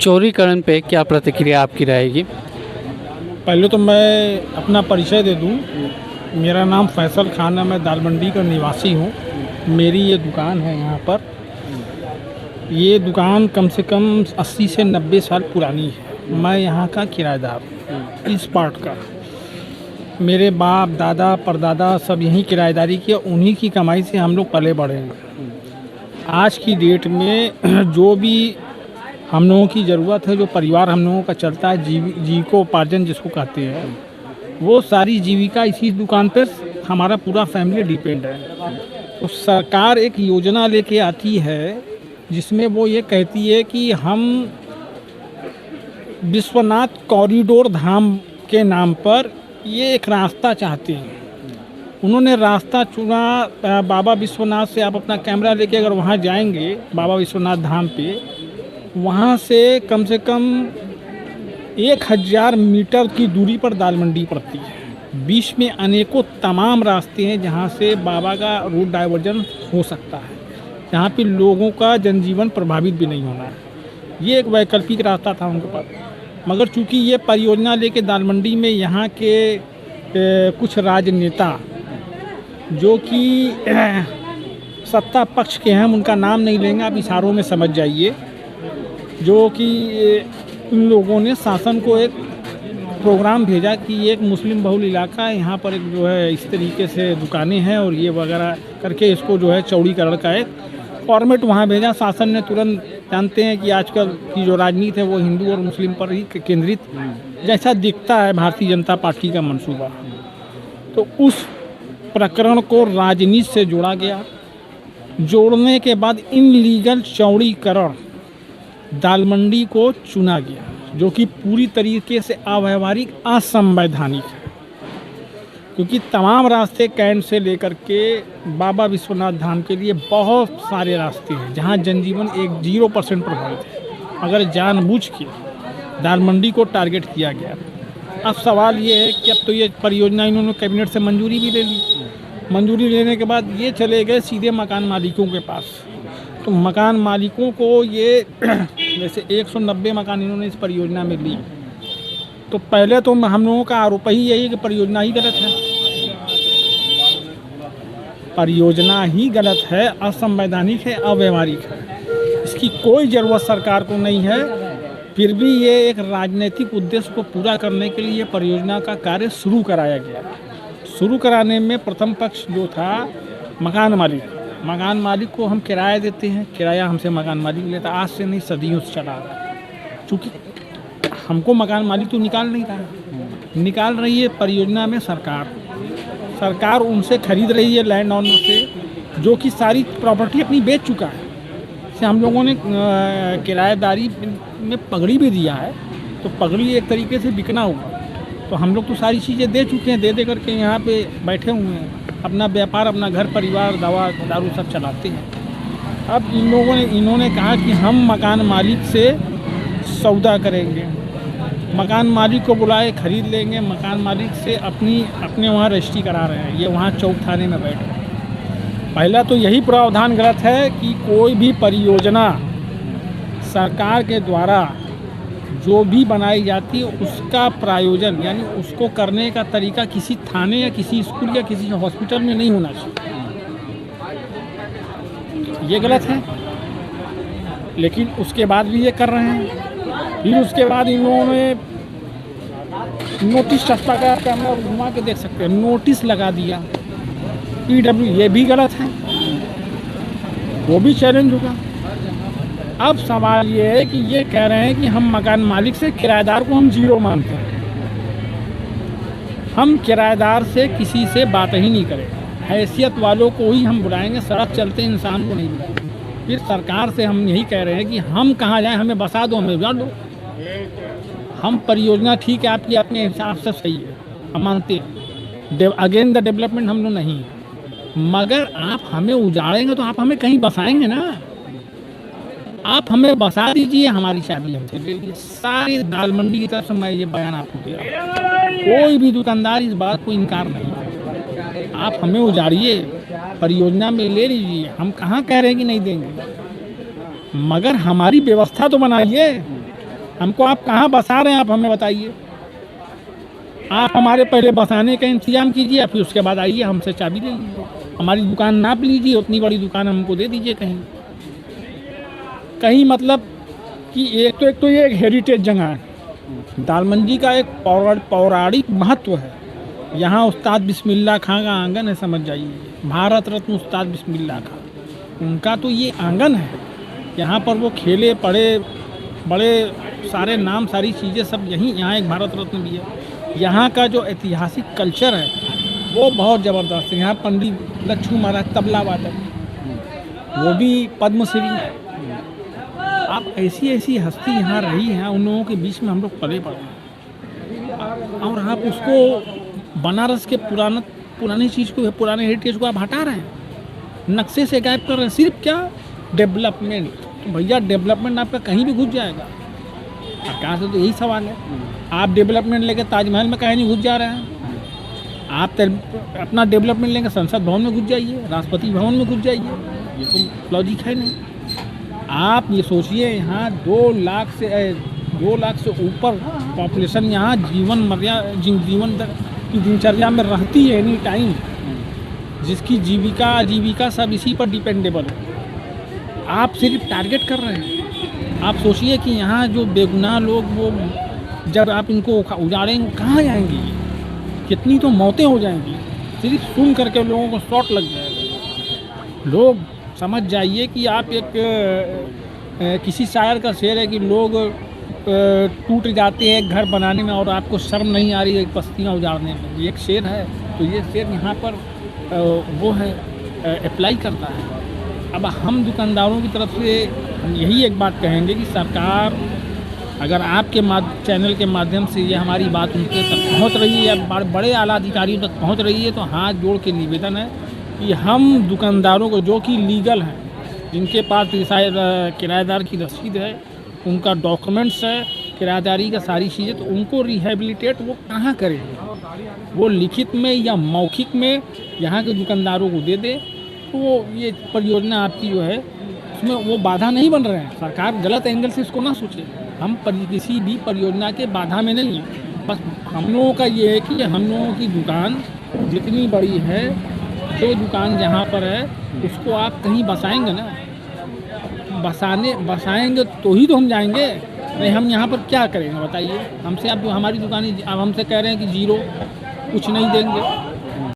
चौड़ीकरण पे क्या प्रतिक्रिया आपकी रहेगी? पहले तो मैं अपना परिचय दे दूं। मेरा नाम फैसल खान है, मैं दालमंडी का निवासी हूं। मेरी ये दुकान है यहाँ पर। ये दुकान कम से कम 80 से 90 साल पुरानी है। मैं यहाँ का किराएदार हूँ, इस पार्ट का। मेरे बाप दादा परदादा सब यहीं किराएदारी किया, उन्हीं की कमाई से हम लोग पले बढ़े हैं। आज की डेट में जो भी हम लोगों की ज़रूरत है, जो परिवार हम लोगों का चलता है, जीविकोपार्जन जिसको कहते हैं, वो सारी जीविका इसी दुकान पर हमारा पूरा फैमिली डिपेंड है। तो सरकार एक योजना लेके आती है जिसमें वो ये कहती है कि हम विश्वनाथ कॉरिडोर धाम के नाम पर ये एक रास्ता चाहते हैं। उन्होंने रास्ता चुना बाबा विश्वनाथ से। आप अपना कैमरा लेके अगर वहाँ जाएंगे बाबा विश्वनाथ धाम पे, वहाँ से कम 1000 मीटर की दूरी पर दालमंडी पड़ती है। बीच में अनेकों तमाम रास्ते हैं जहाँ से बाबा का रूट डाइवर्जन हो सकता है, जहाँ पे लोगों का जनजीवन प्रभावित भी नहीं होना है। ये एक वैकल्पिक रास्ता था उनके पास, मगर चूंकि ये परियोजना लेके दालमंडी में यहाँ के कुछ राजनेता जो कि सत्ता पक्ष के हैं, उनका नाम नहीं लेंगे, आप इशारों में समझ जाइए, जो कि इन लोगों ने शासन को एक प्रोग्राम भेजा कि ये एक मुस्लिम बहुल इलाका है, यहाँ पर एक जो है इस तरीके से दुकानें हैं और ये वगैरह करके इसको जो है चौड़ीकरण का एक फॉर्मेट वहाँ भेजा। शासन ने तुरंत, जानते हैं कि आजकल की जो राजनीति है वो हिंदू और मुस्लिम पर ही केंद्रित जैसा दिखता है भारतीय जनता पार्टी का मंसूबा, तो उस प्रकरण को राजनीति से जोड़ा गया। जोड़ने के बाद इनलीगल चौड़ीकरण दालमंडी को चुना गया, जो कि पूरी तरीके से अव्यावहारिक, असंवैधानिक है। क्योंकि तमाम रास्ते कैंट से लेकर के बाबा विश्वनाथ धाम के लिए बहुत सारे रास्ते हैं जहां जनजीवन 0% प्रभावित है, अगर जानबूझ के दालमंडी को टारगेट किया गया। अब सवाल ये है कि अब तो ये परियोजना इन्होंने कैबिनेट से मंजूरी भी ले ली। मंजूरी लेने के बाद ये चले गए सीधे मकान मालिकों के पास। तो मकान मालिकों को ये जैसे 190 मकान इन्होंने इस परियोजना में ली। तो पहले तो हम लोगों का आरोप ही यही है कि परियोजना ही गलत है, परियोजना ही गलत है, असंवैधानिक है, अव्यवहारिक है। इसकी कोई ज़रूरत सरकार को नहीं है, फिर भी ये एक राजनीतिक उद्देश्य को पूरा करने के लिए परियोजना का कार्य शुरू कराया गया। शुरू कराने में प्रथम पक्ष जो था मकान मालिक को हम किराया देते हैं, किराया हमसे मकान मालिक लेता, आज से नहीं सदियों से चला रहा है। चूँकि हमको मकान मालिक तो निकाल नहीं रहा है, निकाल रही है परियोजना में सरकार उनसे खरीद रही है लैंड ऑनर से, जो कि सारी प्रॉपर्टी अपनी बेच चुका है। से हम लोगों ने किराएदारी में पगड़ी भी दिया है, तो पगड़ी एक तरीके से बिकना होगा। तो हम लोग तो सारी चीज़ें दे चुके हैं, दे करके यहाँ पे बैठे हुए हैं, अपना व्यापार, अपना घर परिवार, दवा दारू सब चलाते हैं। अब इन्होंने कहा कि हम मकान मालिक से सौदा करेंगे, मकान मालिक को बुलाए, खरीद लेंगे, मकान मालिक से अपने वहाँ रजिस्ट्री करा रहे हैं। ये वहाँ चौक थाने में बैठ रहे हैं। पहला तो यही प्रावधान गलत है कि कोई भी परियोजना सरकार के द्वारा जो भी बनाई जाती है उसका प्रायोजन, यानी उसको करने का तरीका किसी थाने या किसी स्कूल या किसी हॉस्पिटल में नहीं होना चाहिए, ये गलत है। लेकिन उसके बाद भी ये कर रहे हैं। फिर उसके बाद इन लोगों ने नोटिस चस्पा का कैमरा घुमा के देख सकते हैं, नोटिस लगा दिया PW, ये भी गलत है, वो भी चैलेंज होगा। अब सवाल ये है कि ये कह रहे हैं कि हम मकान मालिक से किराएदार को हम जीरो मानते हैं, हम किराएदार से किसी से बात ही नहीं करेंगे, हैसियत वालों को ही हम बुलाएंगे, सड़क चलते इंसान को नहीं बुलाएंगे। फिर सरकार से हम यही कह रहे हैं कि हम कहाँ जाएं, हमें बसा दो, हमें उजाड़ दो। हम परियोजना ठीक है आपकी अपने हिसाब से सही है, हम मानते हैं, अगेन द डेवलपमेंट हम लोग नहीं, मगर आप हमें उजाड़ेंगे तो आप हमें कहीं बसाएंगे ना। आप हमें बसा दीजिए, हमारी शादी हमसे ले लीजिए। सारी दालमंडी की तरफ से मैं ये बयान आपको दे रहा हूँ, कोई भी दुकानदार इस बात को इनकार नहीं। आप हमें उजाड़िए, परियोजना में ले लीजिए, हम कहाँ कह रहे हैं कि नहीं देंगे, मगर हमारी व्यवस्था तो बनाइए। हमको आप कहाँ बसा रहे हैं, आप हमें बताइए। आप हमारे पहले बसाने का इंतजाम कीजिए, फिर उसके बाद आइए हमसे चाबी ले लीजिए, हमारी दुकान नाप लीजिए, उतनी बड़ी दुकान हमको दे दीजिए कहीं कहीं। मतलब कि एक तो ये एक हेरिटेज जगह है, दालमंडी का एक पौराणिक महत्व है। यहाँ उस्ताद बिस्मिल्लाह खां का आंगन है, समझ जाइए, भारत रत्न उस्ताद बिस्मिल्लाह खां, उनका तो ये आंगन है। यहाँ पर वो खेले पढ़े बड़े सारे नाम, सारी चीज़ें सब यहीं, यहाँ एक भारत रत्न भी है। यहाँ का जो ऐतिहासिक कल्चर है वो बहुत ज़बरदस्त है। यहाँ पंडित लक्ष्मण महाराज तबला वादक, वो भी पद्मश्री। आप ऐसी हस्ती यहाँ रही हैं, उन लोगों के बीच में हम लोग पले पड़े हैं, और आप उसको बनारस के पुरानी चीज़ को, पुराने हेरिटेज को आप हटा रहे हैं, नक्शे से गायब कर रहे हैं। सिर्फ क्या डेवलपमेंट? तो भैया डेवलपमेंट आपका कहीं भी घुस जाएगा। सरकार से तो यही सवाल है, आप डेवलपमेंट लेके ताजमहल में कहीं नहीं घुस जा रहे हैं। आप अपना डेवलपमेंट लेंगे संसद भवन में घुस जाइए, राष्ट्रपति भवन में घुस जाइए, ये तो लॉजिक है नहीं। आप ये सोचिए, यहाँ 2 लाख से ऊपर पॉपुलेशन यहाँ जीवन की दिनचर्या में रहती है एनी टाइम, जिसकी आजीविका सब इसी पर डिपेंडेबल है। आप सिर्फ टारगेट कर रहे हैं। आप सोचिए कि यहाँ जो बेगुनाह लोग, वो जब आप इनको उजाड़ेंगे कहाँ जाएंगे, कितनी तो मौतें हो जाएंगी। सिर्फ सुन करके लोगों को शॉट लग जाएगा। लोग समझ जाइए कि आप किसी शायर का शेर है कि लोग टूट जाते हैं घर बनाने में और आपको शर्म नहीं आ रही है बस्तियाँ उजाड़ने में। ये एक शेर है, तो ये शेर यहाँ पर वो है, अप्लाई करता है। अब हम दुकानदारों की तरफ से यही एक बात कहेंगे कि सरकार, अगर आपके चैनल के माध्यम से ये हमारी बात उनके तक पहुँच रही है या बड़े आला अधिकारियों तक पहुँच रही है, तो हाथ जोड़ के निवेदन है कि हम दुकानदारों को, जो कि लीगल हैं, जिनके पास किराएदार की रसीद है, उनका डॉक्यूमेंट्स है, किराएदारी का सारी चीज़ें, तो उनको रिहेबिलिटेट वो कहाँ करेंगे? वो लिखित में या मौखिक में यहाँ के दुकानदारों को दे दे, तो ये परियोजना आपकी जो है उसमें वो बाधा नहीं बन रहे हैं। सरकार गलत एंगल से इसको ना सोचे। हम किसी भी परियोजना के बाधा में नहीं हैं। बस हम लोगों का ये है कि हम लोगों की दुकान जितनी बड़ी है, जो दुकान जहाँ पर है उसको आप कहीं बसाएंगे ना, बसाएंगे तो ही तो हम जाएंगे। नहीं, हम यहाँ पर क्या करेंगे बताइए? हमसे आप जो हमारी दुकान, आप हमसे कह रहे हैं कि 0 कुछ नहीं देंगे।